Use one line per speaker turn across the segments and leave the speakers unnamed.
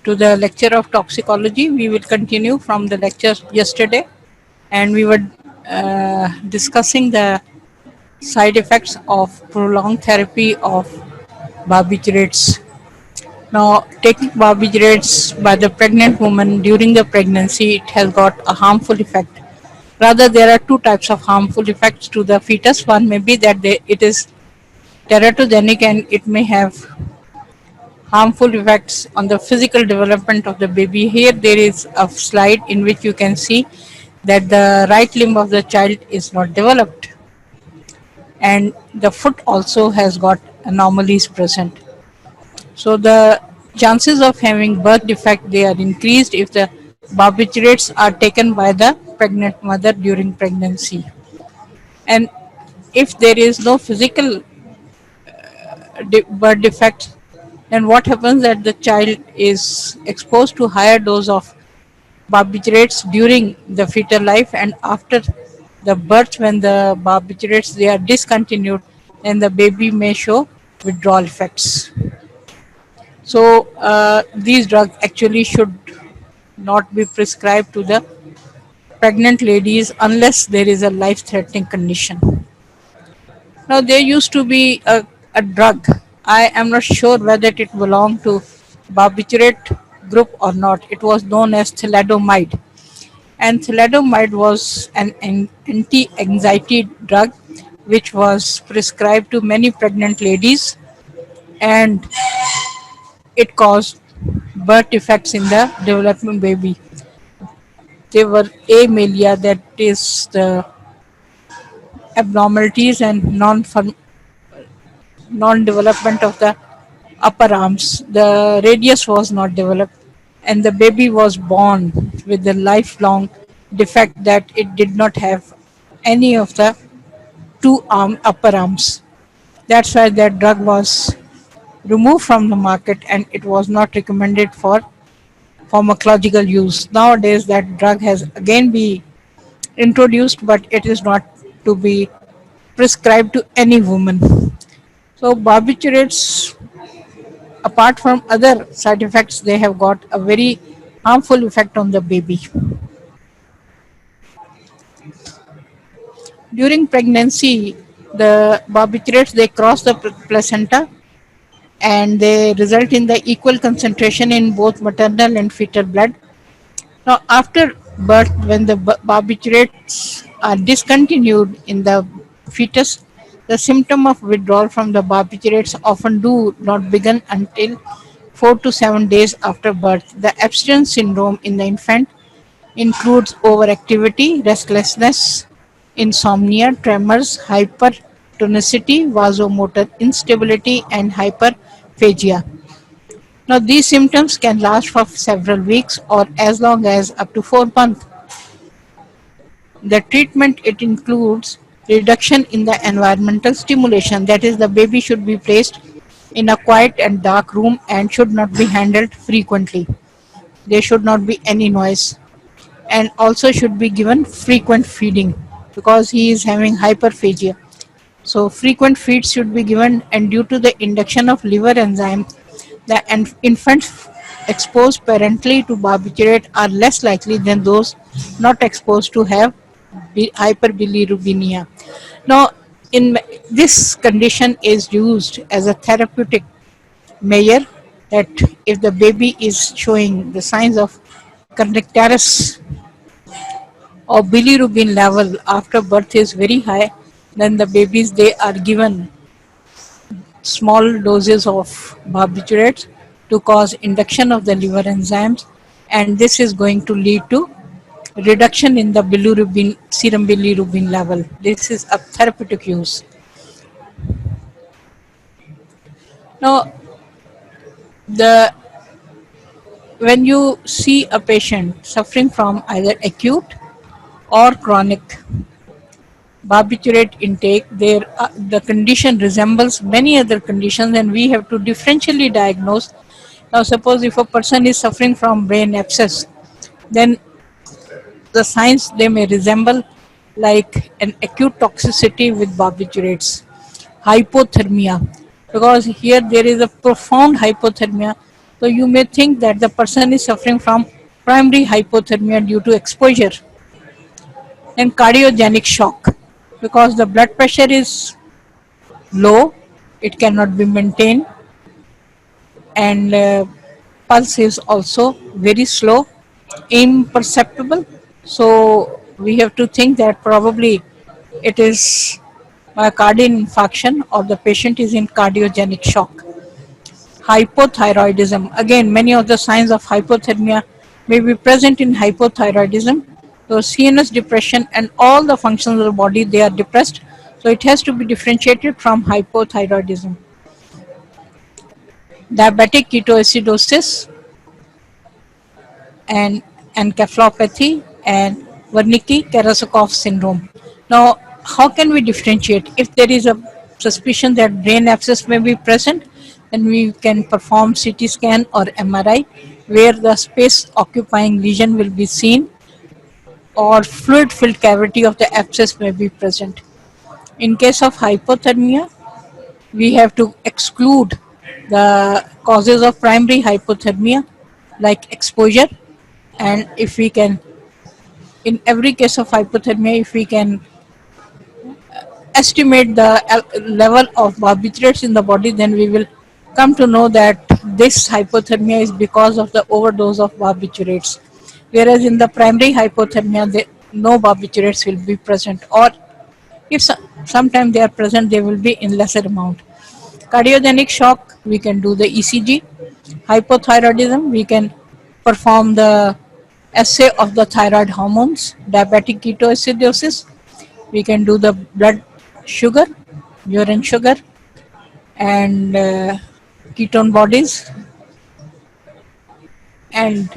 to the lecture of toxicology. We will continue from the lecture yesterday, and we were discussing the side effects of prolonged therapy of barbiturates. Now, taking barbiturates by the pregnant woman during the pregnancy, it has got a harmful effect. Rather, there are two types of harmful effects to the fetus. One may be that it is teratogenic and it may have harmful effects on the physical development of the baby. Here there is a slide in which you can see that the right limb of the child is not developed and the foot also has got anomalies present. So the chances of having birth defect they are increased if the barbiturates are taken by the pregnant mother during pregnancy. And if there is no physical birth defect, then what happens that the child is exposed to higher dose of barbiturates during the fetal life, and after the birth when the barbiturates they are discontinued, then the baby may show withdrawal effects. So these drugs actually should not be prescribed to the pregnant ladies unless there is a life threatening condition. Now there used to be a drug. I am not sure whether it belonged to barbiturate group or not. It was known as thalidomide. And thalidomide was an anti-anxiety drug which was prescribed to many pregnant ladies, and it caused birth defects in the developing baby. They were amalia, that is the abnormalities and non-development of the upper arms. The radius was not developed, and the baby was born with the lifelong defect that it did not have any of the two upper arms. That's why that drug was removed from the market and it was not recommended for pharmacological use. Nowadays, that drug has again been introduced, but it is not to be prescribed to any woman. So barbiturates, apart from other side effects, they have got a very harmful effect on the baby. During pregnancy, the barbiturates they cross the placenta and they result in the equal concentration in both maternal and fetal blood. Now, after birth, when the barbiturates are discontinued in the fetus, the symptom of withdrawal from the barbiturates often do not begin until 4 to 7 days after birth. The abstinence syndrome in the infant includes overactivity, restlessness, insomnia, tremors, hypertonicity, vasomotor instability, and hyperphagia. Now, these symptoms can last for several weeks or as long as up to 4 months. The treatment it includes reduction in the environmental stimulation, that is, the baby should be placed in a quiet and dark room and should not be handled frequently. There should not be any noise, and also should be given frequent feeding because he is having hyperphagia. So frequent feeds should be given, and due to the induction of liver enzyme, the infants exposed parentally to barbiturate are less likely than those not exposed to have hyperbilirubinemia. Now, in this condition is used as a therapeutic measure that if the baby is showing the signs of kernicterus or bilirubin level after birth is very high, then the babies they are given small doses of barbiturates to cause induction of the liver enzymes, and this is going to lead to reduction in the bilirubin, serum bilirubin level. This is a therapeutic use. Now, the when you see a patient suffering from either acute or chronic barbiturate intake, the condition resembles many other conditions, and we have to differentially diagnose. Now, suppose if a person is suffering from brain abscess, then the signs they may resemble like an acute toxicity with barbiturates, hypothermia, because here there is a profound hypothermia So you may think that the person is suffering from primary hypothermia due to exposure. Then cardiogenic shock, because the blood pressure is low, it cannot be maintained, and pulse is also very slow, imperceptible. So we have to think that probably it is myocardial infarction or the patient is in cardiogenic shock. Hypothyroidism, again many of the signs of hypothermia may be present in hypothyroidism. So CNS depression and all the functions of the body, they are depressed, so it has to be differentiated from hypothyroidism. Diabetic ketoacidosis and encephalopathy and Wernicke-Korsakoff syndrome. Now, how can we differentiate? If there is a suspicion that brain abscess may be present, then we can perform CT scan or MRI where the space occupying lesion will be seen or fluid filled cavity of the abscess may be present. In case of hypothermia, we have to exclude the causes of primary hypothermia like exposure, and if we can, in every case of hypothermia, if we can estimate the level of barbiturates in the body, then we will come to know that this hypothermia is because of the overdose of barbiturates, whereas in the primary hypothermia no barbiturates will be present, or if sometimes they are present, they will be in lesser amount. Cardiogenic shock, we can do the ECG. Hypothyroidism, we can perform the assay of the thyroid hormones. Diabetic ketoacidosis, we can do the blood sugar, urine sugar, and ketone bodies, and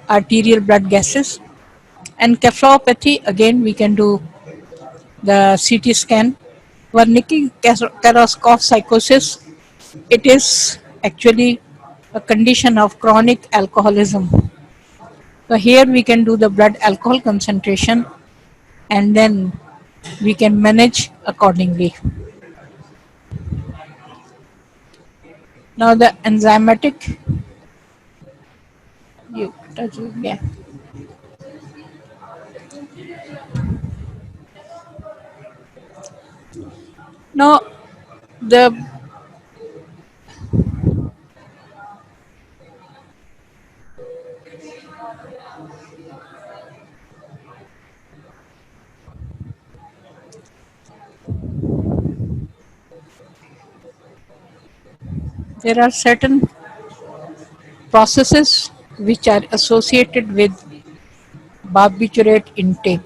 arterial blood gases. And Encephalopathy, again, we can do the CT scan. Wernicke-Korsakoff psychosis, it is actually a condition of chronic alcoholism. So here we can do the blood alcohol concentration and then we can manage accordingly. Now the enzymatic, you touch it, yeah. Now the there are certain processes which are associated with barbiturate intake.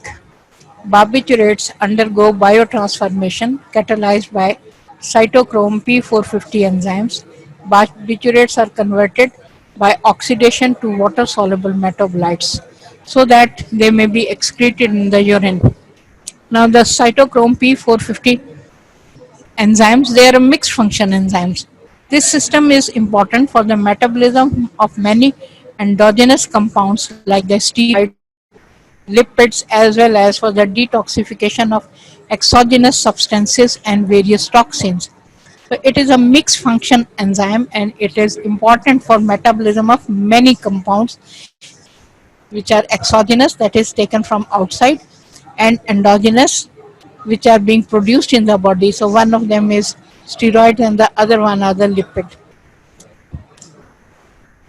Barbiturates undergo biotransformation catalyzed by cytochrome P450 enzymes. Barbiturates are converted by oxidation to water-soluble metabolites so that they may be excreted in the urine. Now the cytochrome P450 enzymes, they are mixed function enzymes. This system is important for the metabolism of many endogenous compounds like the steroids, lipids, as well as for the detoxification of exogenous substances and various toxins. So it is a mixed function enzyme and it is important for metabolism of many compounds which are exogenous, that is taken from outside, and endogenous, which are being produced in the body. So one of them is steroid and the other one are the lipid.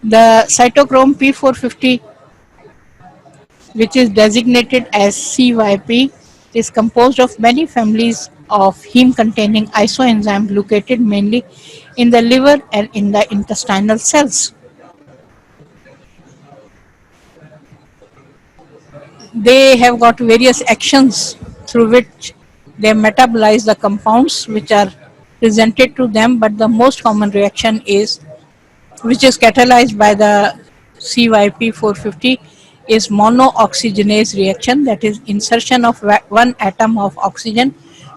The cytochrome P450, which is designated as CYP, is composed of many families of heme containing isoenzymes located mainly in the liver and in the intestinal cells. They have got various actions through which they metabolize the compounds which are presented to them, but the most common reaction is, which is catalyzed by the CYP450, is monooxygenase reaction, that is insertion of one atom of oxygen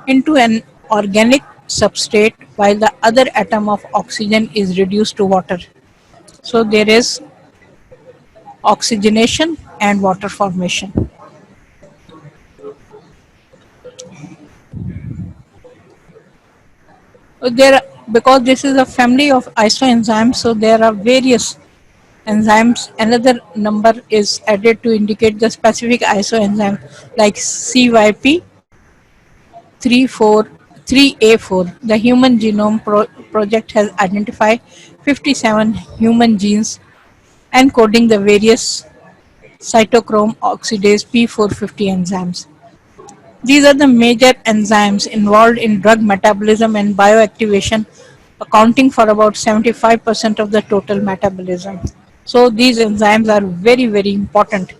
into an organic substrate while the other atom of oxygen is reduced to water. So there is oxygenation and water formation. There because this is a family of isoenzymes, so there are various enzymes. Another number is added to indicate the specific isoenzyme, like CYP 3A4. The Human Genome Project has identified 57 human genes encoding the various cytochrome oxidase P450 enzymes. These are the major enzymes involved in drug metabolism and bioactivation, accounting for about 75% of the total metabolism. So these enzymes are very, very important.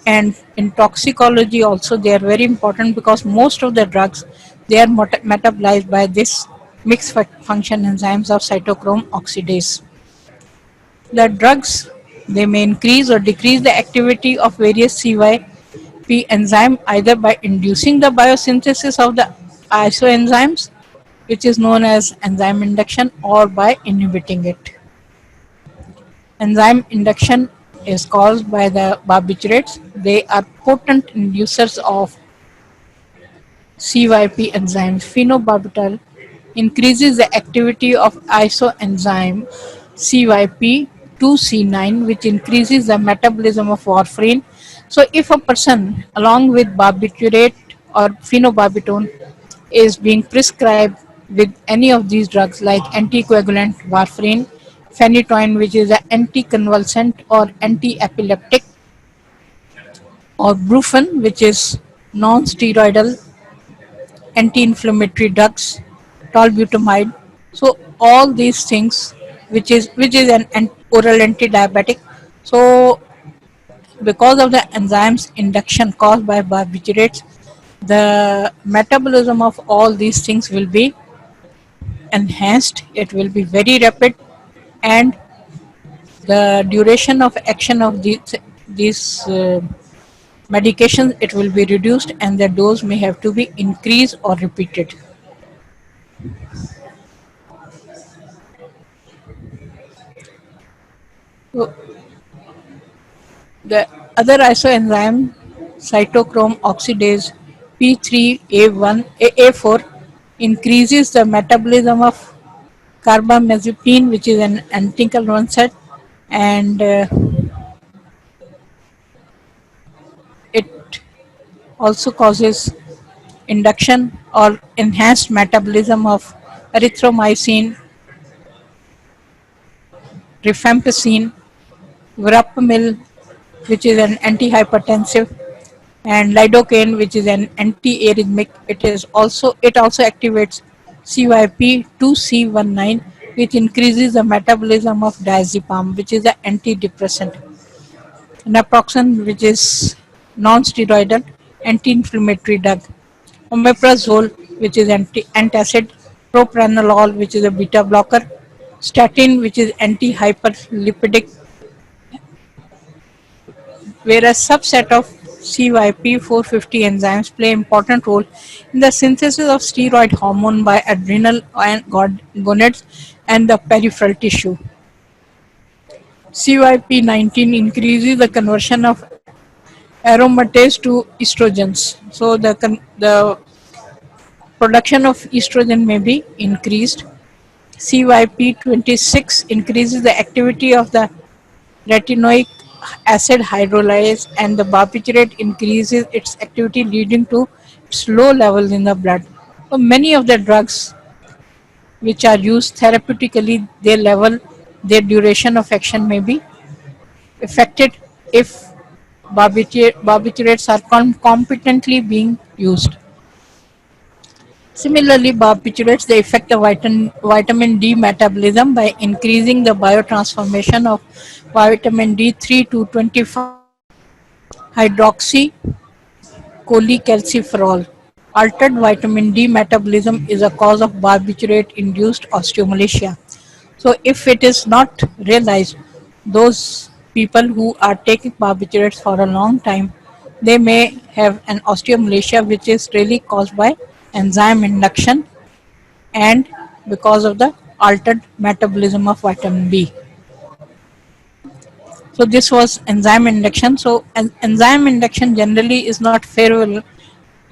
And in toxicology also they are very important because most of the drugs, they are metabolized by this mixed function enzymes of cytochrome oxidase. The drugs, they may increase or decrease the activity of various CYP enzyme either by inducing the biosynthesis of the isoenzymes, which is known as enzyme induction, or by inhibiting it. Enzyme induction is caused by the barbiturates. They are potent inducers of CYP enzymes. Phenobarbital increases the activity of isoenzyme CYP2C9, which increases the metabolism of warfarin. So, if a person along with barbiturate or phenobarbital is being prescribed with any of these drugs like anticoagulant warfarin, phenytoin, which is an anticonvulsant or anti-epileptic, or brufen, which is non-steroidal anti-inflammatory drugs, tolbutamide. So all these things, which is an oral anti-diabetic. So because of the enzymes induction caused by barbiturates, the metabolism of all these things will be enhanced. It will be very rapid, and the duration of action of these medications, it will be reduced, and the dose may have to be increased or repeated. So the other isoenzyme, cytochrome oxidase P3A1 A4, increases the metabolism of carbamazepine, which is an anticonvulsant, and it also causes induction or enhanced metabolism of erythromycin, rifampicin, verapamil, which is an antihypertensive, and lidocaine, which is an antiarrhythmic. It also activates CYP2C19, which increases the metabolism of diazepam, which is an antidepressant. Naproxen, which is non-steroidal anti-inflammatory drug. Omeprazole, which is antacid. Propranolol, which is a beta blocker. Statin, which is anti-hyperlipidic, whereas subset of CYP450 enzymes play important role in the synthesis of steroid hormone by adrenal and gonads and the peripheral tissue. CYP19 increases the conversion of aromatase to estrogens. So the production of estrogen may be increased. CYP26 increases the activity of the retinoic acid hydrolase, and the barbiturate increases its activity, leading to its low levels in the blood. So many of the drugs which are used therapeutically, their duration of action may be affected if barbiturates are competently being used. Similarly, barbiturates, they affect the vitamin D metabolism by increasing the biotransformation of vitamin D3 to 25 hydroxycholecalciferol. Altered vitamin D metabolism is a cause of barbiturate-induced osteomalacia. So, if it is not realized, those people who are taking barbiturates for a long time, they may have an osteomalacia which is really caused by enzyme induction and because of the altered metabolism of vitamin B. So this was enzyme induction. So enzyme induction generally is not favorable,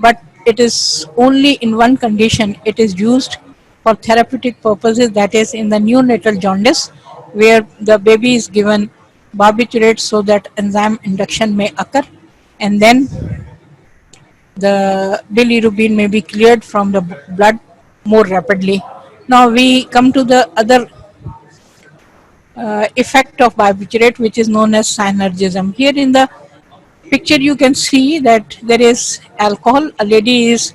but it is only in one condition it is used for therapeutic purposes, that is in the neonatal jaundice, where the baby is given barbiturates so that enzyme induction may occur, and then the bilirubin may be cleared from the blood more rapidly. Now we come to the other effect of barbiturate, which is known as synergism. Here in the picture you can see that there is alcohol. A lady is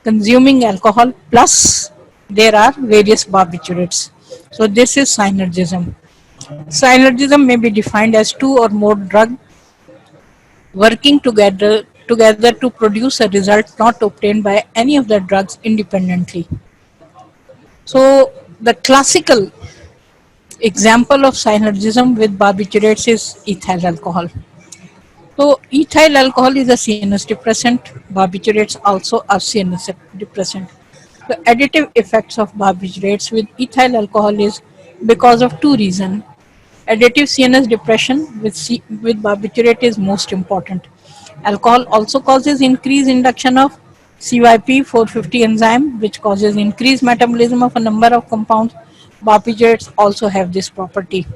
consuming alcohol, plus there are various barbiturates. So this is synergism. Synergism may be defined as two or more drugs working together to produce a result not obtained by any of the drugs independently. So the classical example of synergism with barbiturates is ethyl alcohol. So ethyl alcohol is a CNS depressant. Barbiturates also are CNS depressant. The additive effects of barbiturates with ethyl alcohol is because of two reasons. Additive CNS depression with barbiturate is most important. Alcohol also causes increased induction of CYP450 enzyme, which causes increased metabolism of a number of compounds. Barbiturates also have this property.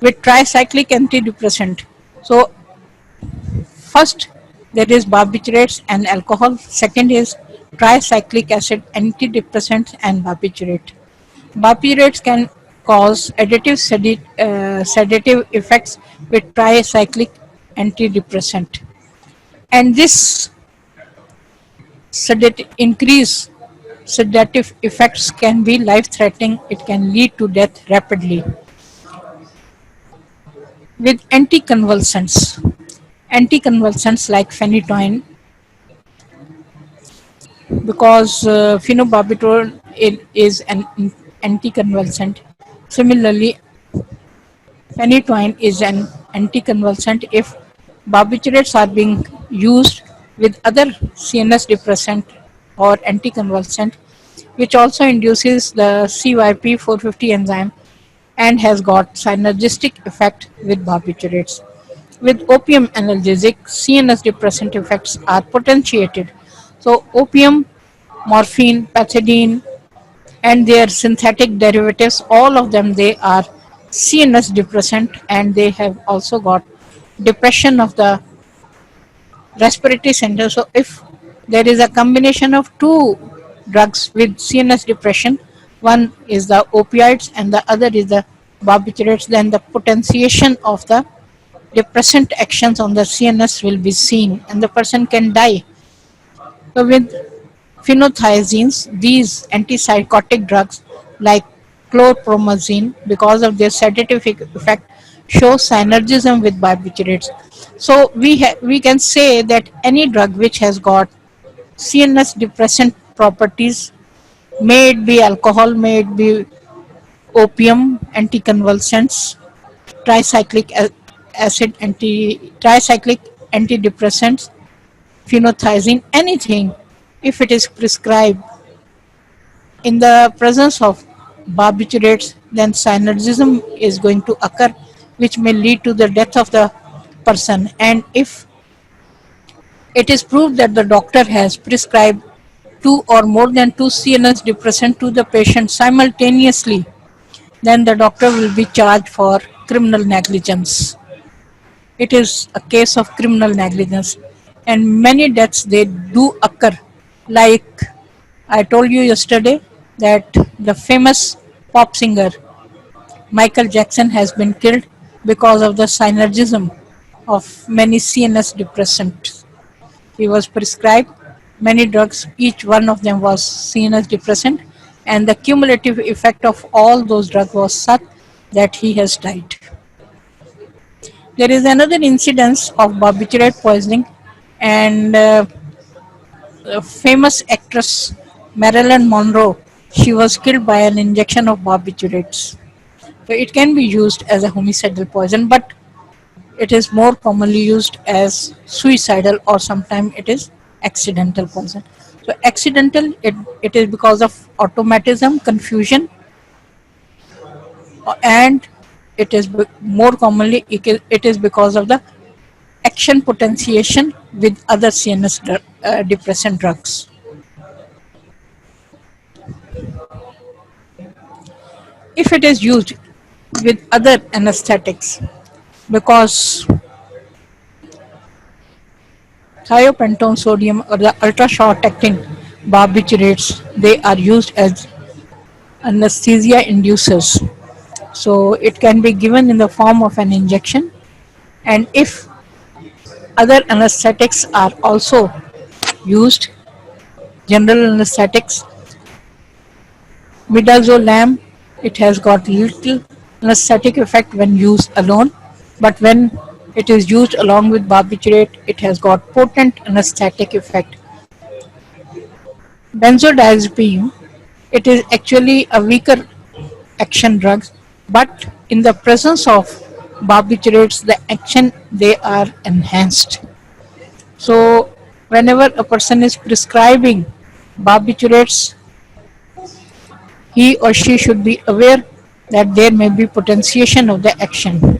With tricyclic antidepressant. So first there is barbiturates and alcohol. Second is tricyclic acid antidepressant and barbiturate. Barbiturates can cause sedative effects with tricyclic antidepressant, and this sedative effects can be life-threatening. It can lead to death rapidly. With anticonvulsants like phenytoin, because phenobarbital is an anticonvulsant. Similarly, phenytoin is an anticonvulsant. If barbiturates are being used with other CNS depressant or anticonvulsant, which also induces the CYP450 enzyme and has got synergistic effect with barbiturates. With opium analgesic, CNS depressant effects are potentiated. So opium, morphine, pethidine, and their synthetic derivatives, all of them, they are CNS depressant, and they have also got depression of the respiratory center. So if there is a combination of two drugs with CNS depression, one is the opioids and the other is the barbiturates, then the potentiation of the depressant actions on the CNS will be seen and the person can die. So with phenothiazines, these antipsychotic drugs like chlorpromazine, because of their sedative effect, show synergism with barbiturates. So we can say that any drug which has got CNS depressant properties, may it be alcohol, may it be opium, anticonvulsants, tricyclic acid tricyclic antidepressants, phenothiazine, anything, if it is prescribed in the presence of barbiturates, then synergism is going to occur, which may lead to the death of the person. And if it is proved that the doctor has prescribed two or more than two CNS depressant to the patient simultaneously, then the doctor will be charged for criminal negligence. It is a case of criminal negligence, and many deaths they do occur. Like I told you yesterday that the famous pop singer Michael Jackson has been killed because of the synergism of many CNS depressants. He was prescribed many drugs, each one of them was CNS depressant, and the cumulative effect of all those drugs was such that he has died. There is another incidence of barbiturate poisoning, and famous actress Marilyn Monroe, she was killed by an injection of barbiturates. So it can be used as a homicidal poison, but it is more commonly used as suicidal, or sometimes it is accidental poison. So accidental, it is because of automatism, confusion, and it is more commonly it is because of the action potentiation with other CNS depressant drugs. If it is used with other anesthetics, because thiopentone sodium or the ultra short acting barbiturates, they are used as anesthesia inducers. So it can be given in the form of an injection, and if other anesthetics are also used, general anesthetics, midazolam, it has got little anesthetic effect when used alone, but when it is used along with barbiturate, it has got potent anesthetic effect. Benzodiazepine, it is actually a weaker action drug, but in the presence of barbiturates, the action they are enhanced. So whenever a person is prescribing barbiturates, he or she should be aware that there may be potentiation of the action.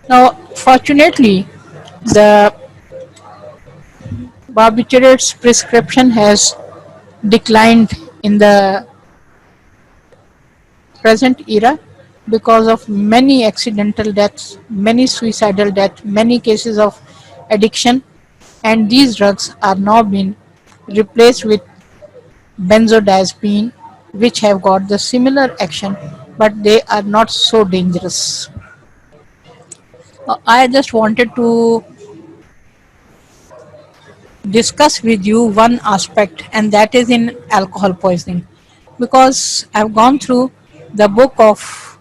Now, fortunately, the barbiturates prescription has declined in the present era because of many accidental deaths, many suicidal deaths, many cases of addiction, and these drugs are now being replaced with benzodiazepine, which have got the similar action, but they are not so dangerous. I just wanted to discuss with you one aspect, and that is in alcohol poisoning, because I've gone through the book of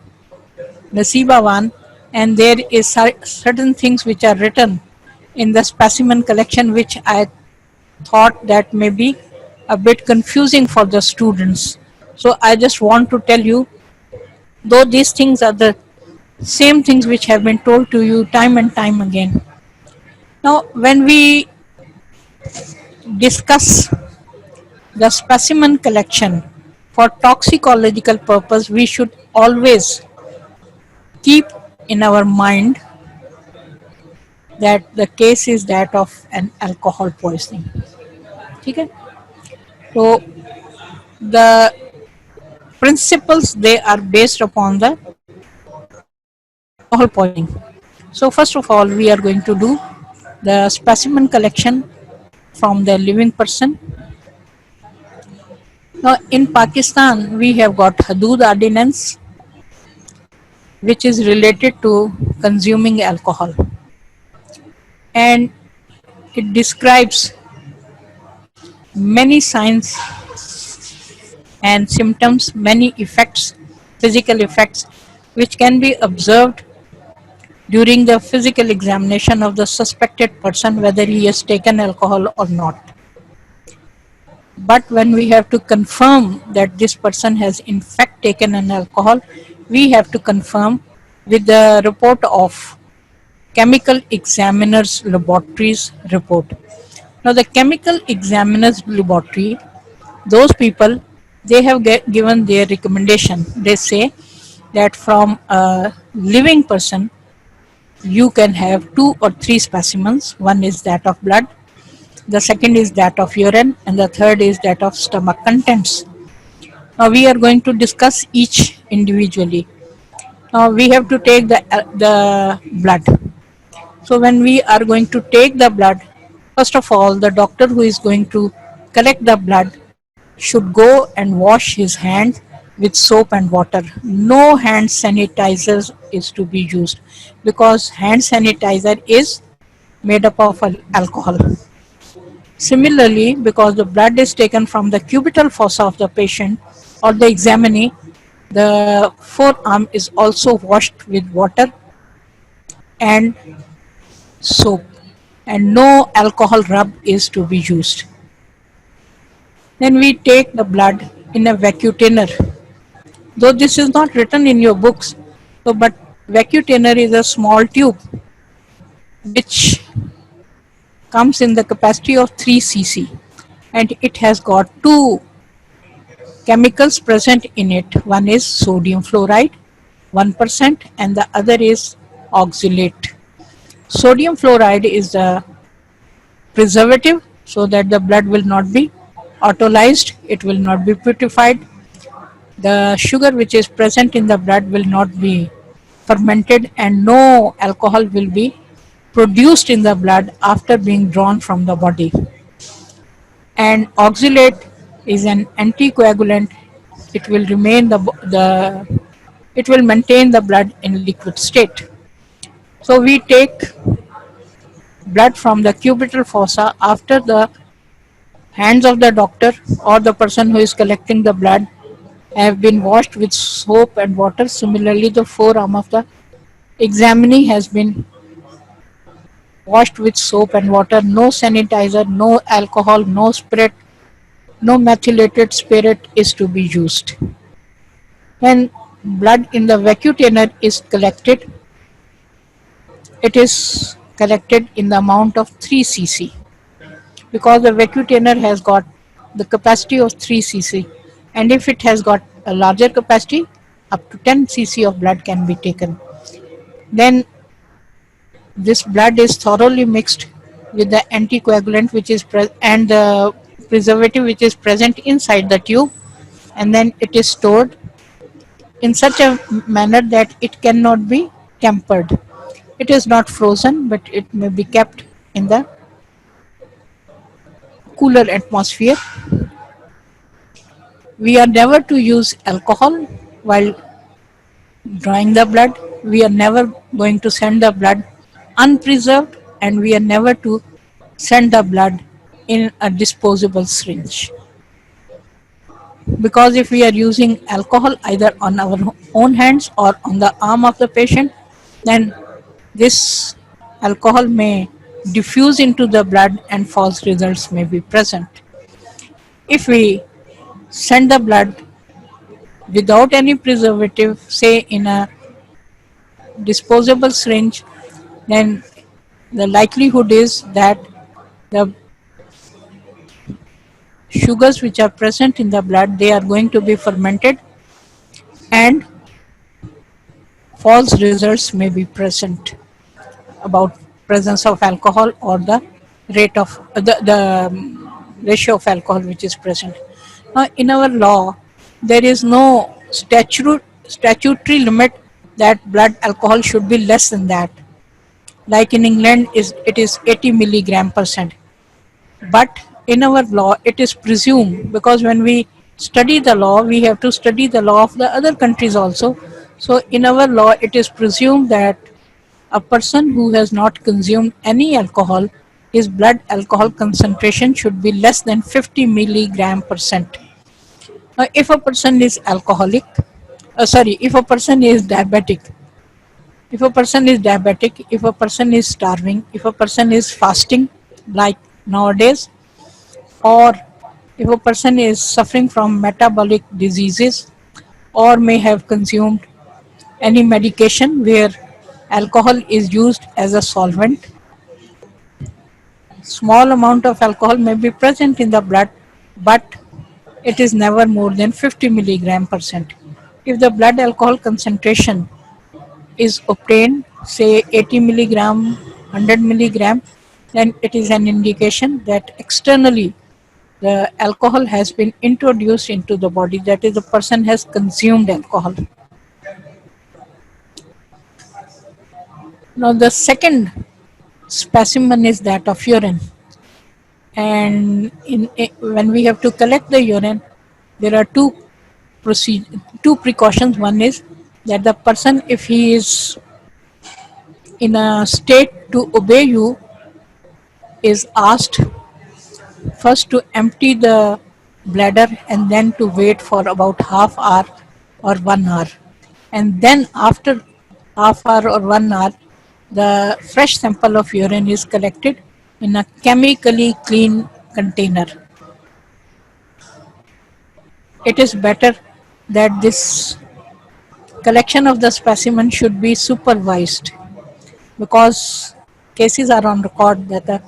Nasiba Wan, and there is certain things which are written in the specimen collection which I thought that may be a bit confusing for the students. So I just want to tell you, though these things are the same things which have been told to you time and time again. Now, when we discuss the specimen collection for toxicological purpose, we should always keep in our mind that the case is that of an alcohol poisoning. Okay? So the principles they are based upon the alcohol poisoning. So first of all, we are going to do the specimen collection from the living person. Now in Pakistan, we have got Hadood Ordinance, which is related to consuming alcohol, and it describes many signs and symptoms, many effects, physical effects, which can be observed during the physical examination of the suspected person, whether he has taken alcohol or not. But when we have to confirm that this person has in fact taken an alcohol, we have to confirm with the report of chemical examiner's laboratories report. Now the chemical examiner's laboratory, those people, they have given their recommendation. They say that from a living person, you can have 2 or 3 specimens. One is that of blood, the second is that of urine, and the third is that of stomach contents. Now we are going to discuss each individually. Now we have to take the blood. So when we are going to take the blood, first of all, the doctor who is going to collect the blood should go and wash his hands with soap and water. No hand sanitizer is to be used, because hand sanitizer is made up of alcohol. Similarly, because the blood is taken from the cubital fossa of the patient or the examinee, the forearm is also washed with water and soap, and no alcohol rub is to be used. Then we take the blood in a vacutainer. Though this is not written in your books, so but vacutainer is a small tube which comes in the capacity of 3 cc, and it has got 2 chemicals present in it. One is sodium fluoride 1%, and the other is oxalate. Sodium fluoride is the preservative so that the blood will not be autolyzed, it will not be purified. The sugar which is present in the blood will not be fermented and no alcohol will be produced in the blood after being drawn from the body. And oxalate is an anticoagulant. It will remain the it will maintain the blood in liquid state. So we take blood from the cubital fossa after the hands of the doctor or the person who is collecting the blood have been washed with soap and water. Similarly, the forearm of the examinee has been washed with soap and water. No sanitizer, no alcohol, no spirit, no methylated spirit is to be used. When blood in the vacutainer is collected, it is collected in the amount of 3 cc because the vacutainer has got the capacity of 3 cc, and if it has got a larger capacity, up to 10 cc of blood can be taken. Then this blood is thoroughly mixed with the anticoagulant which is and the preservative which is present inside the tube, and then it is stored in such a manner that it cannot be tempered. It is not frozen, but it may be kept in the cooler atmosphere. We are never to use alcohol while drawing the blood. We are never going to send the blood unpreserved, and we are never to send the blood in a disposable syringe. Because if we are using alcohol either on our own hands or on the arm of the patient, then this alcohol may diffuse into the blood and false results may be present. If we send the blood without any preservative, say in a disposable syringe, then the likelihood is that the sugars which are present in the blood, they are going to be fermented and false results may be present about presence of alcohol or the rate of the ratio of alcohol which is present. Now, in our law, there is no statutory limit that blood alcohol should be less than that. Like in England, it is 80 milligram percent. But in our law, it is presumed, because when we study the law, we have to study the law of the other countries also. So in our law, it is presumed that a person who has not consumed any alcohol, his blood alcohol concentration should be less than 50 milligram percent. Now, if a person is alcoholic, if a person is diabetic, if a person is starving, if a person is fasting, like nowadays, or if a person is suffering from metabolic diseases or may have consumed any medication where alcohol is used as a solvent, small amount of alcohol may be present in the blood, but it is never more than 50 milligram percent. If the blood alcohol concentration is obtained, say 80 milligram, 100 milligram, then it is an indication that externally the alcohol has been introduced into the body, that is, the person has consumed alcohol. Now, the second specimen is that of urine. And when we have to collect the urine, there are two precautions. One is that the person, if he is in a state to obey you, is asked first to empty the bladder and then to wait for about half hour or 1 hour, and then after half hour or 1 hour the fresh sample of urine is collected in a chemically clean container. It is better that this collection of the specimen should be supervised, because cases are on record that the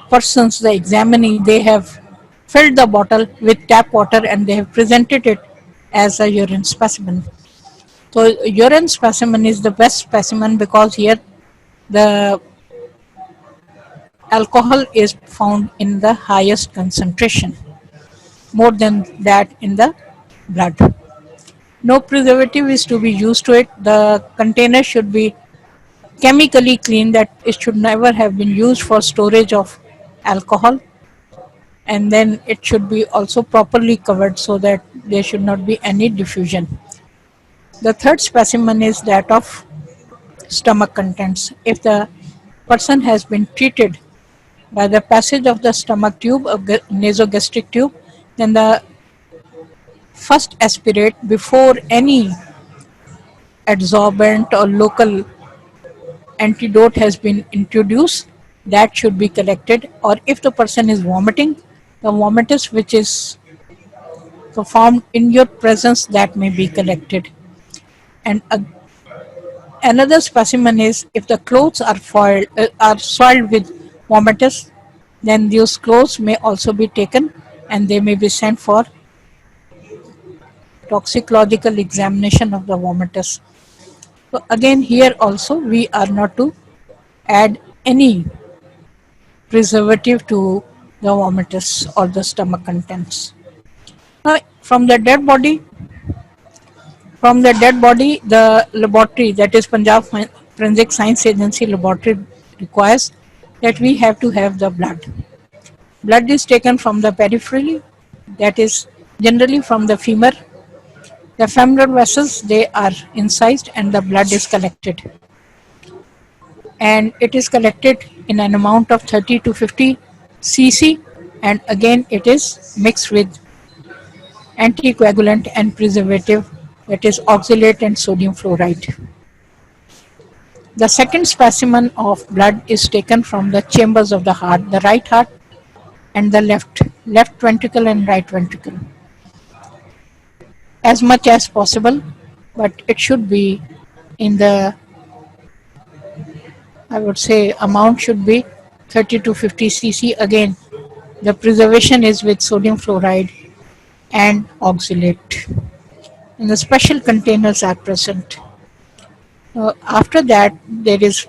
persons, the examinee, they have filled the bottle with tap water and they have presented it as a urine specimen. So urine specimen is the best specimen because here the alcohol is found in the highest concentration, more than that in the blood. No preservative is to be used to it. The container should be chemically clean, that it should never have been used for storage of alcohol, and then it should be also properly covered so that there should not be any diffusion. The third specimen is that of stomach contents. If the person has been treated by the passage of the stomach tube, a nasogastric tube, then the first aspirate before any adsorbent or local antidote has been introduced, that should be collected. Or if the person is vomiting, the vomitus which is performed in your presence, that may be collected. And another specimen is if the clothes are soiled with vomitus, then those clothes may also be taken and they may be sent for toxicological examination of the vomitus. So again, here also we are not to add any preservative to the vomitus or the stomach contents. Now, from the dead body, the laboratory, that is Punjab Forensic Science Agency laboratory, requires that we have to have the blood. Blood is taken from the periphery, that is generally from the femur. The femoral vessels, they are incised and the blood is collected. And it is collected in an amount of 30 to 50 cc, and again it is mixed with anticoagulant and preservative, that is oxalate and sodium fluoride. The second specimen of blood is taken from the chambers of the heart, the right heart and the left ventricle and right ventricle, as much as possible, but it should be in the, I would say, amount should be 30 to 50 cc. Again, the preservation is with sodium fluoride and oxalate, and the special containers are present. After that, there is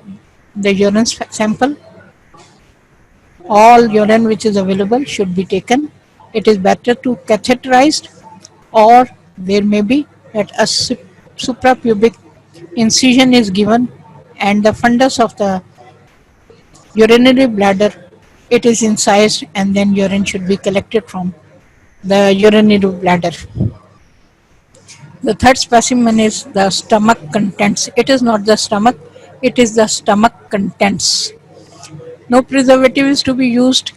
the urine sample. All urine which is available should be taken. It is better to catheterized, or there may be that a suprapubic incision is given and the fundus of the urinary bladder, it is incised, and then urine should be collected from the urinary bladder. The third specimen is the stomach contents. It is not the stomach, it is the stomach contents. No preservative is to be used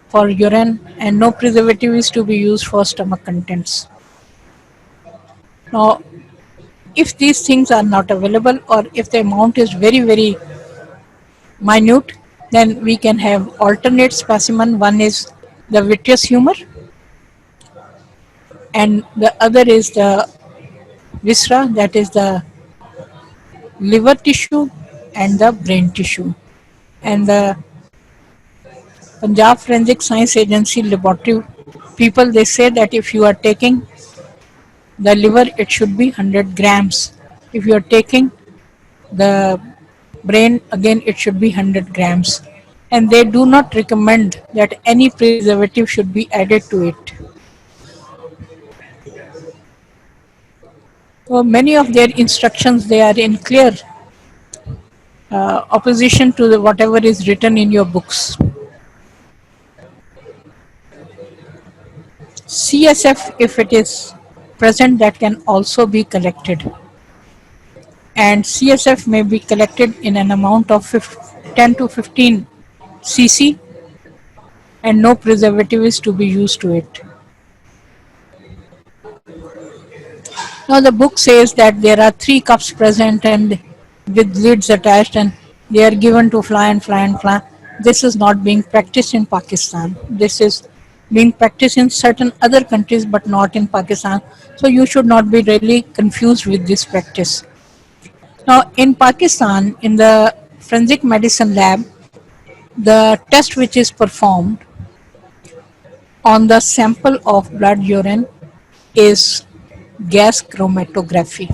for urine, and no preservative is to be used for stomach contents. Now, if these things are not available, or if the amount is very, very minute, then we can have alternate specimen. One is the vitreous humor, and the other is the viscera, that is the liver tissue and the brain tissue. And the Punjab Forensic Science Agency laboratory people, they say that if you are taking the liver, it should be 100 grams. If you are taking the brain, again it should be 100 grams. And they do not recommend that any preservative should be added to it. So many of their instructions, they are in clear opposition to whatever is written in your books. CSF, if it is present, that can also be collected. And CSF may be collected in an amount of 10 to 15 cc, and no preservative is to be used to it. Now the book says that there are 3 cups present and with lids attached, and they are given to fly and fly and fly. This is not being practiced in Pakistan. This is being practiced in certain other countries but not in Pakistan. So you should not be really confused with this practice. Now in Pakistan, in the forensic medicine lab, the test which is performed on the sample of blood urine is gas chromatography.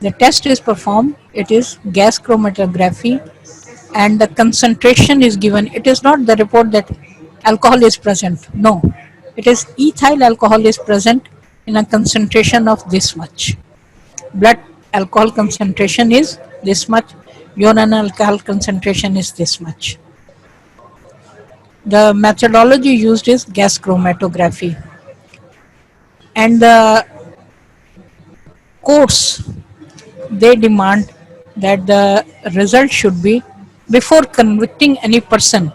The test is performed, it is gas chromatography, and the concentration is given. It is not the report that alcohol is present. No, it is ethyl alcohol is present in a concentration of this much. Blood alcohol concentration is this much. Urine alcohol concentration is this much. The methodology used is gas chromatography. And the courts, they demand that the result should be before convicting any person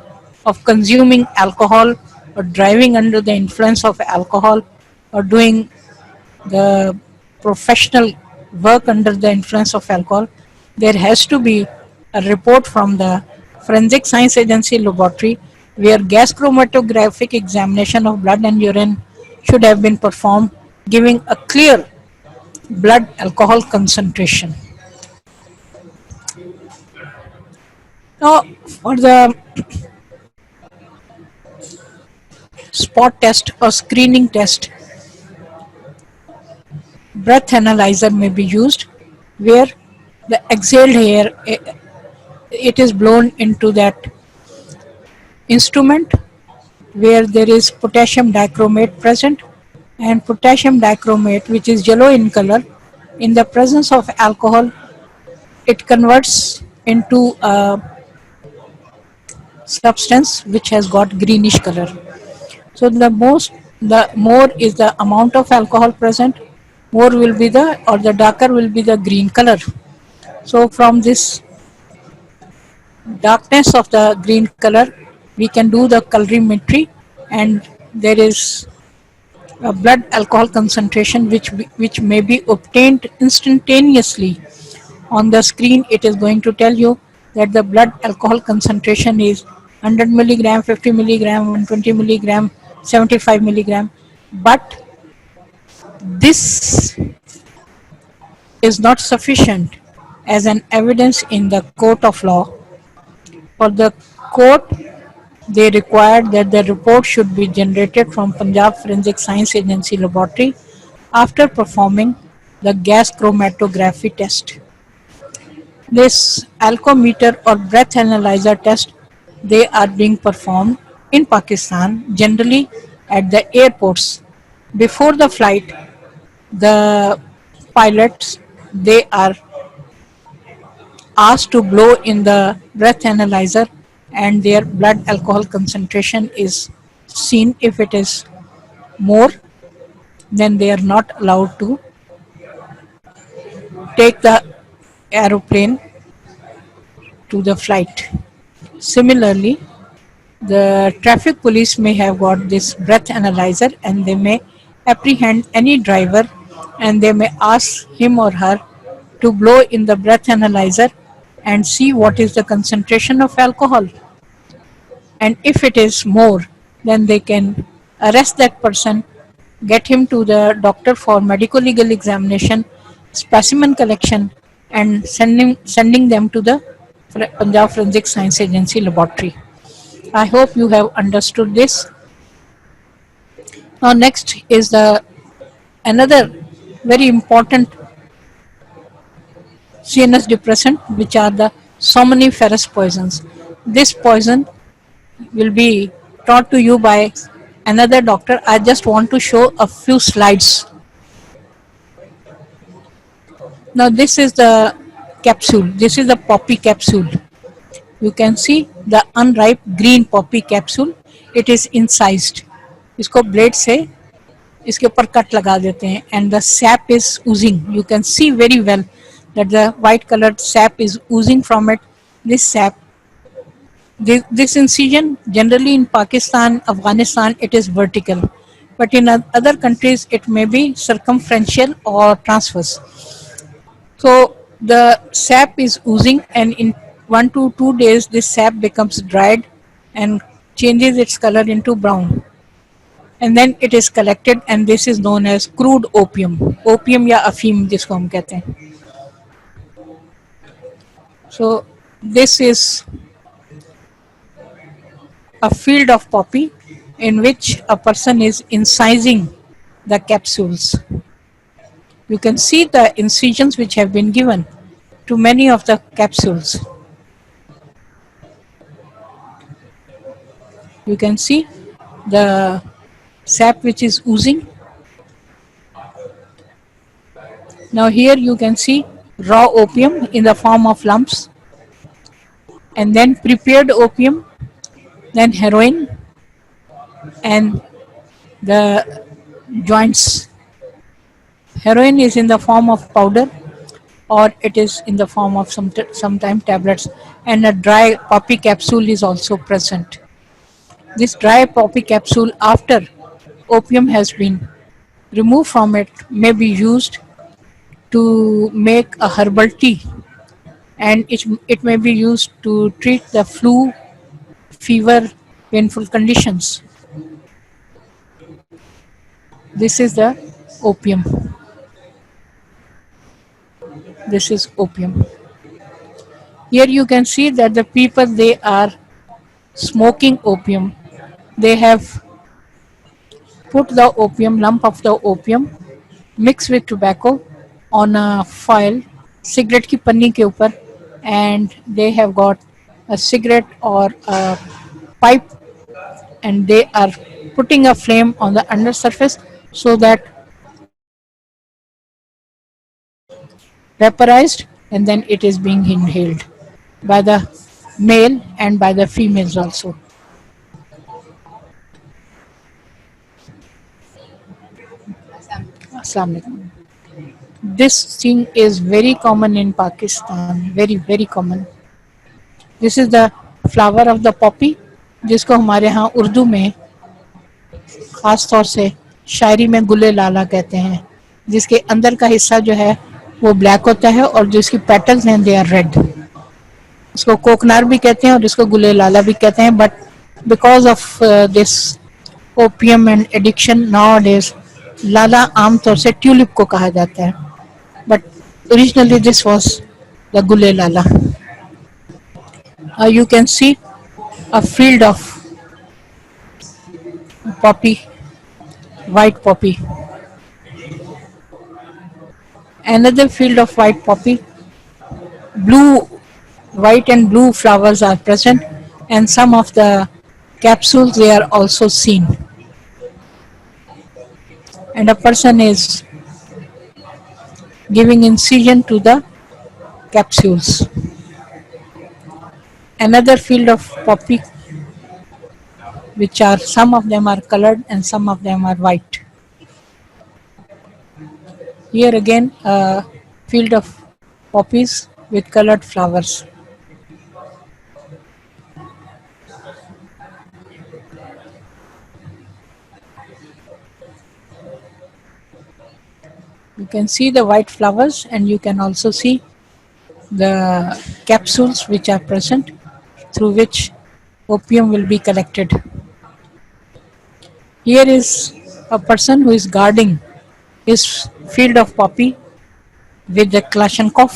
of consuming alcohol or driving under the influence of alcohol or doing the professional work under the influence of alcohol, there has to be a report from the Forensic Science Agency laboratory where gas chromatographic examination of blood and urine should have been performed, giving a clear blood alcohol concentration. Now, for the spot test or screening test, breath analyzer may be used where the exhaled air it is blown into that instrument where there is potassium dichromate present, and potassium dichromate, which is yellow in color, in the presence of alcohol it converts into a substance which has got greenish color. So the more is the amount of alcohol present, more will be the, or the darker will be the green color. So from this darkness of the green color, we can do the colorimetry, and there is a blood alcohol concentration which may be obtained instantaneously. On the screen, it is going to tell you that the blood alcohol concentration is 100 milligram, 50 milligram, 120 milligram, 75 milligram. But this is not sufficient as an evidence in the court of law. For the court, they required that the report should be generated from Punjab Forensic Science Agency laboratory after performing the gas chromatography test. This alcometer or breath analyzer test, they are being performed in Pakistan generally at the airports. Before the flight, the pilots, they are asked to blow in the breath analyzer and their blood alcohol concentration is seen. If it is more, then they are not allowed to take the aeroplane to the flight. Similarly, the traffic police may have got this breath analyzer and they may apprehend any driver and they may ask him or her to blow in the breath analyzer and see what is the concentration of alcohol. And if it is more, then they can arrest that person, get him to the doctor for medical legal examination, specimen collection, and sending them to the Punjab Forensic Science Agency laboratory. I hope you have understood this. Now next is the another very important CNS depressant, which are the somniferous poisons. This poison will be taught to you by another doctor. I just want to show a few slides. Now this is the capsule. This is the poppy capsule. You can see the unripe green poppy capsule. It is incised. इसको blade से इसके ऊपर cut लगा देते हैं and the sap is oozing. You can see very well that the white colored sap is oozing from it. This sap, this incision generally in Pakistan, Afghanistan, it is vertical, but in other countries it may be circumferential or transverse. So the sap is oozing, and in 1 to 2 days this sap becomes dried and changes its color into brown, and then it is collected, and this is known as crude opium. Opium या अफीम जिसको हम कहते हैं. So this is a field of poppy in which a person is incising the capsules. You can see the incisions which have been given to many of the capsules. You can see the sap which is oozing. Now here you can see raw opium in the form of lumps, and then prepared opium, then heroin, and the joints. Heroin is in the form of powder, or it is in the form of sometime tablets, and a dry poppy capsule is also present. This dry poppy capsule, after opium has been removed from it, may be used to make a herbal tea, and it may be used to treat the flu, fever, painful conditions. This is the opium. This is opium. Here you can see that the people, they are smoking opium. They have put the opium, lump of the opium mixed with tobacco on a foil, cigarette की पन्नी के ऊपर, and they have got a cigarette or a pipe, and they are putting a flame on the under surface so that vaporized, and then it is being inhaled by the male and by the females also. Assalamu alaikum. This thing is very common in Pakistan, very very common. This is the flower of the poppy, जिसको हमारे यहाँ उर्दू में ख़ास तौर से शायरी में गुले लाला कहते हैं, जिसके अंदर का हिस्सा जो है वो ब्लैक होता है और जिसकी पेटल्स हैं दे आर रेड. इसको कोकनार भी कहते हैं और इसको गुले लाला भी कहते हैं, but because of this opium and addiction nowadays लाला आमतौर से ट्यूलिप को कहा जाता है, but originally this was the गुले लाला. You can see a field of poppy, white poppy. Another field of white poppy. Blue, white and blue flowers are present, and some of the capsules they are also seen. And a person is giving incision to the capsules. Another field of poppy, which are some of them are colored and some of them are white. Here again a field of poppies with colored flowers. You can see the white flowers, and you can also see the capsules which are present, through which opium will be collected. Here is a person who is guarding his field of poppy with the Kalashnikov.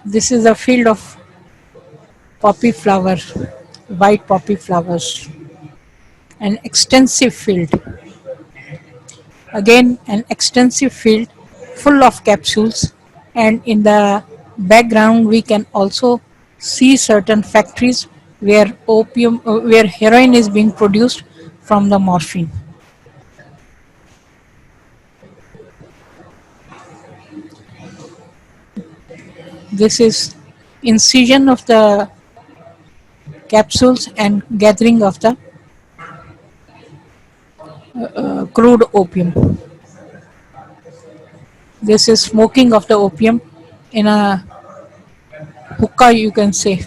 This is a field of poppy flower, white poppy flowers, an extensive field. Again, an extensive field full of capsules, and in the background we can also see certain factories where where heroin is being produced from the morphine. This is incision of the capsules and gathering of the crude opium. This is smoking of the opium in a hookah, you can say.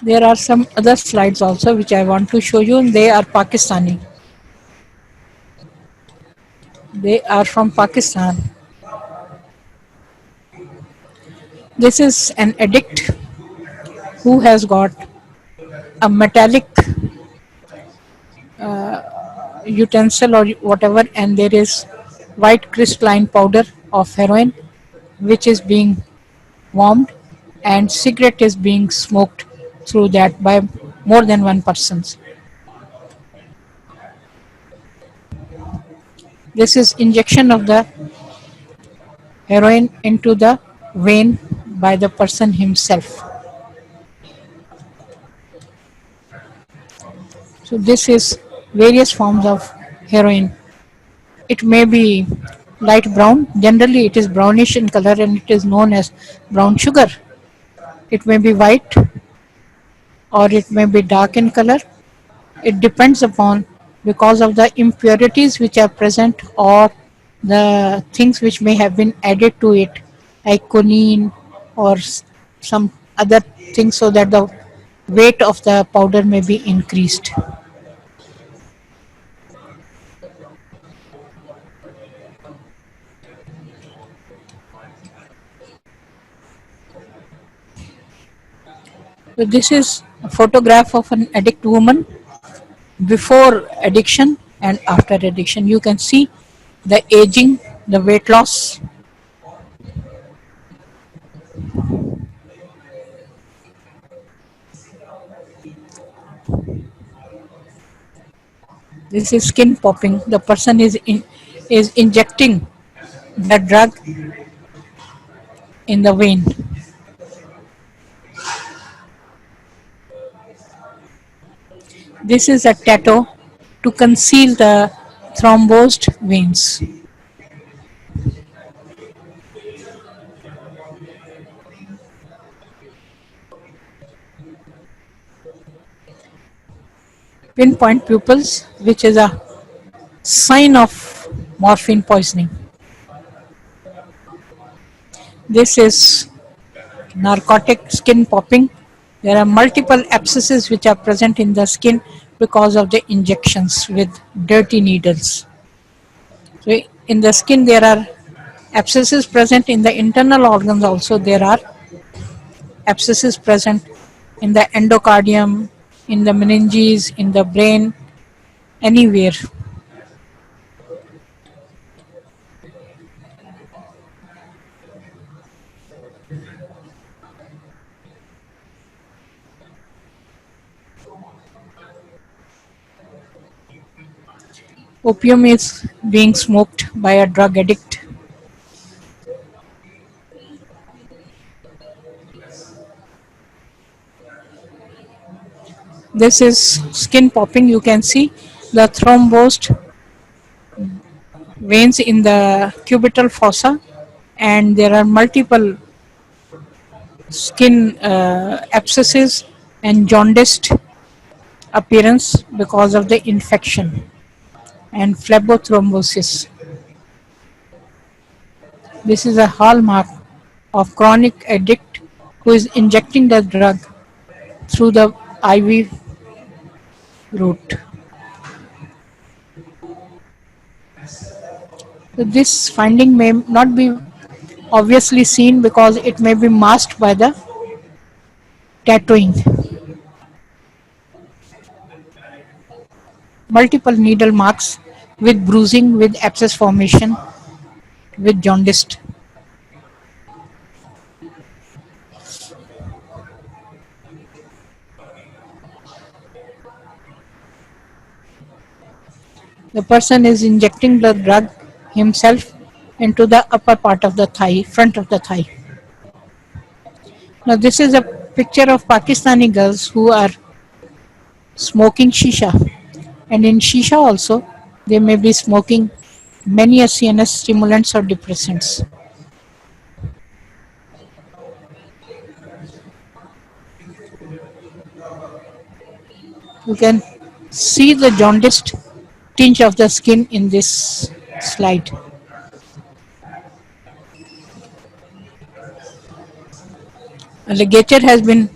There are some other slides also which I want to show you, and they are Pakistani. They are from Pakistan. This is an addict who has got a metallic utensil or whatever, and there is white crystalline powder of heroin which is being warmed, and cigarette is being smoked through that by more than one persons. This is injection of the heroin into the vein by the person himself. So this is various forms of heroin. It may be light brown. Generally, it is brownish in color and it is known as brown sugar. It may be white or it may be dark in color. It depends upon because of the impurities which are present or the things which may have been added to it, like quinine or some other things, so that the weight of the powder may be increased. So this is a photograph of an addict woman before addiction and after addiction. You can see the aging, the weight loss. This is skin popping. The person is injecting the drug in the vein. This is a tattoo to conceal the thrombosed veins. Pinpoint pupils, which is a sign of morphine poisoning. This is narcotic skin popping. There are multiple abscesses which are present in the skin because of the injections with dirty needles. So in the skin there are abscesses present, in the internal organs also there are abscesses present in the endocardium, in the meninges, in the brain, anywhere. Opium is being smoked by a drug addict. This is skin popping. You can see the thrombosed veins in the cubital fossa, and there are multiple skin abscesses and jaundiced appearance because of the infection and phlebothrombosis. This is a hallmark of chronic addict who is injecting the drug through the IV route. So this finding may not be obviously seen because it may be masked by the tattooing. Multiple needle marks with bruising, with abscess formation, with jaundice. The person is injecting the drug himself into the upper part of the thigh, front of the thigh. Now this is a picture of Pakistani girls who are smoking shisha, and in shisha also they may be smoking many CNS stimulants or depressants. You can see the jaundiced tinge of the skin in this slide. A ligature has been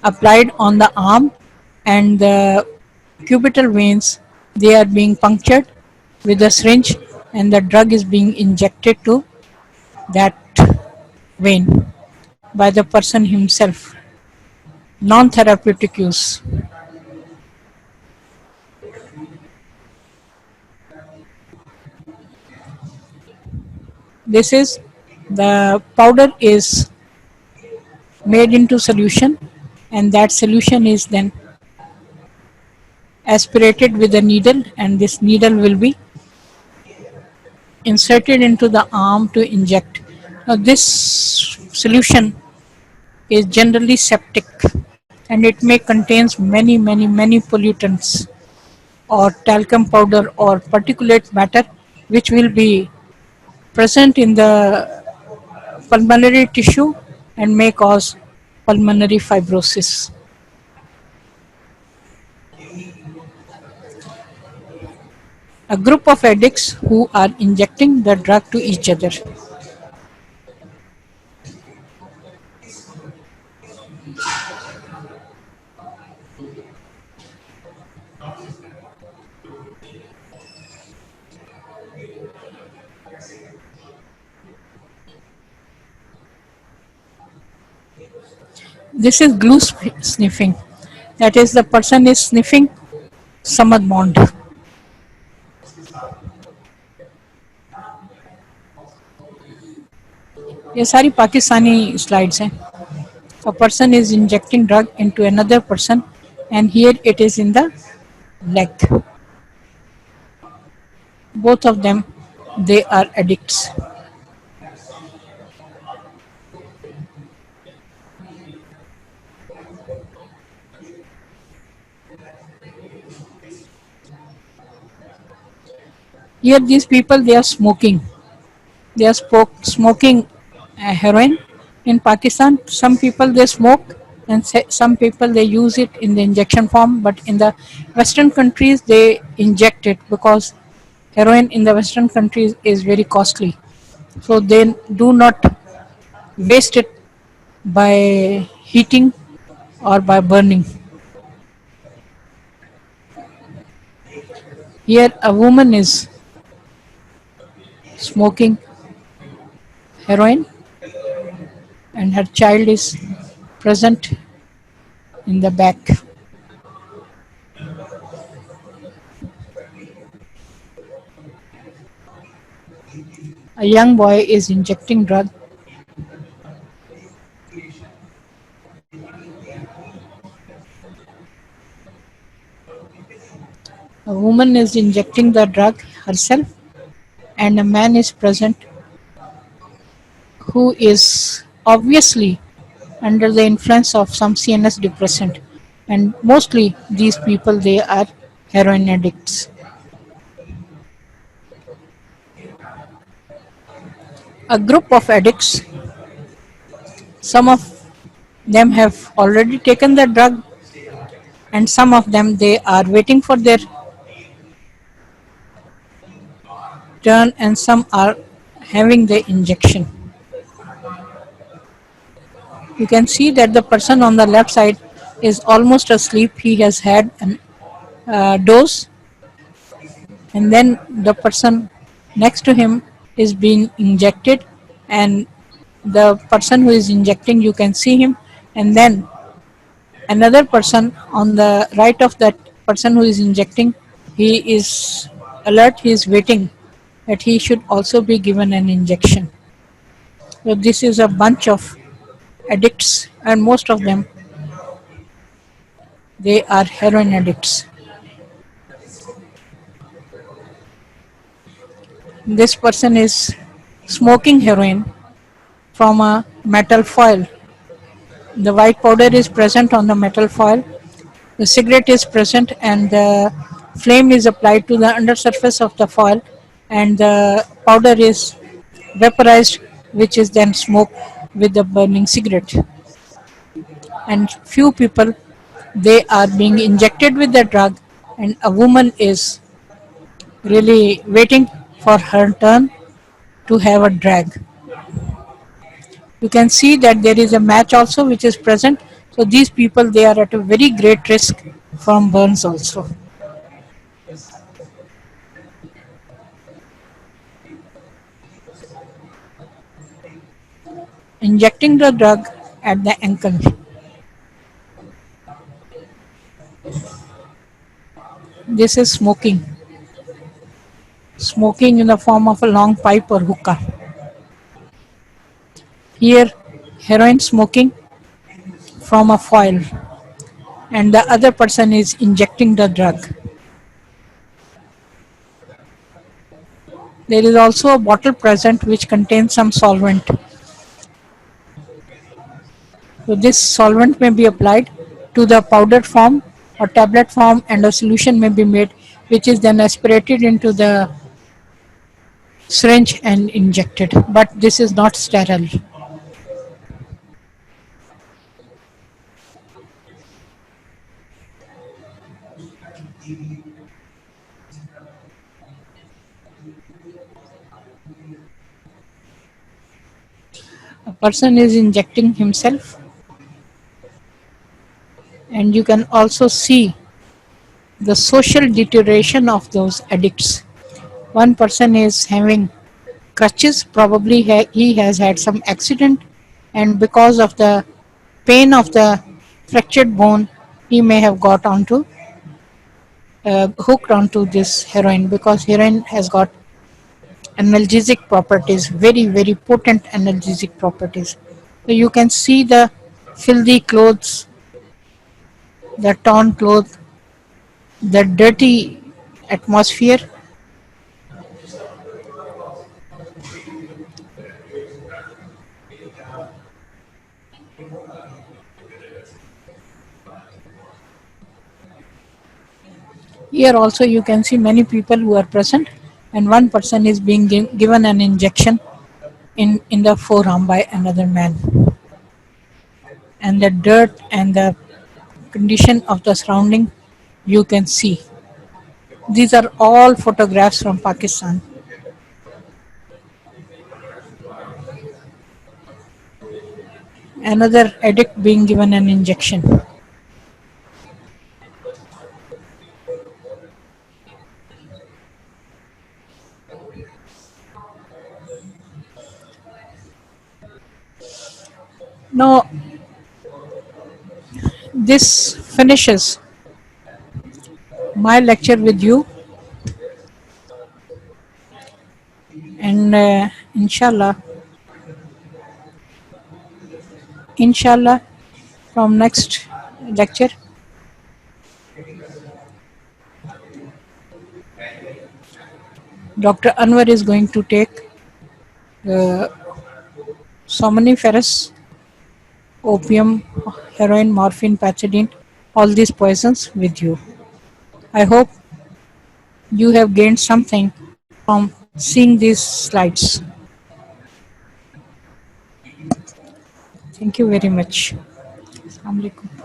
applied on the arm, and the cubital veins, they are being punctured with a syringe, and the drug is being injected to that vein by the person himself. Non-therapeutic use. This is the powder is made into solution, and that solution is then aspirated with a needle, and this needle will be inserted into the arm to inject. Now, this solution is generally septic, and it may contains many pollutants or talcum powder or particulate matter which will be present in the pulmonary tissue and may cause pulmonary fibrosis. A group of addicts who are injecting the drug to each other. This is glue sniffing. That is, the person is sniffing samad bond. ये सारी Pakistani slides हैं. A person is injecting drug into another person, and here it is in the leg. Both of them, they are addicts. Here these people, they are smoking. They are smoking heroin. In Pakistan, some people they smoke, and some people they use it in the injection form, but in the western countries they inject it because heroin in the western countries is very costly, so they do not waste it by heating or by burning. Here a woman is smoking heroin, and her child is present in the back. A young boy is injecting drug. A woman is injecting the drug herself, and a man is present who is obviously under the influence of some CNS depressant, and mostly these people they are heroin addicts. A group of addicts, some of them have already taken the drug, and some of them they are waiting for their turn, and some are having the injection. You can see that the person on the left side is almost asleep. He has had an dose, and then the person next to him is being injected, and the person who is injecting, you can see him, and then another person on the right of that person who is injecting, he is alert, he is waiting that he should also be given an injection. So this is a bunch of addicts, and most of them they are heroin addicts. This person is smoking heroin from a metal foil. The white powder is present on the metal foil. The cigarette is present, and the flame is applied to the undersurface of the foil, and the powder is vaporized, which is then smoked with the burning cigarette. And few people they are being injected with the drug, and a woman is really waiting for her turn to have a drag. You can see that there is a match also which is present. So these people they are at a very great risk from burns also. Injecting the drug at the ankle. This is smoking. Smoking in the form of a long pipe or hookah. Here heroin smoking from a foil and the other person is injecting the drug. There is also a bottle present which contains some solvent. So this solvent may be applied to the powder form or tablet form and a solution may be made which is then aspirated into the syringe and injected. But this is not sterile. A person is injecting himself and you can also see the social deterioration of those addicts. One person is having crutches, probably he has had some accident and because of the pain of the fractured bone he may have got onto hooked onto this heroin because heroin has got analgesic properties, very very potent analgesic properties. So you can see the filthy clothes, the torn clothes, the dirty atmosphere. Here also you can see many people who are present and one person is being given an injection in the forearm by another man. And the dirt and the condition of the surrounding you can see. These are all photographs from Pakistan. Another addict being given an injection. Now, this finishes my lecture with you, and inshallah, from next lecture, Dr. Anwar is going to take uh, somniferous, opium, heroin, morphine, pethidine, all these poisons with you. I hope you have gained something from seeing these slides. Thank you very much. Assalamu alaikum.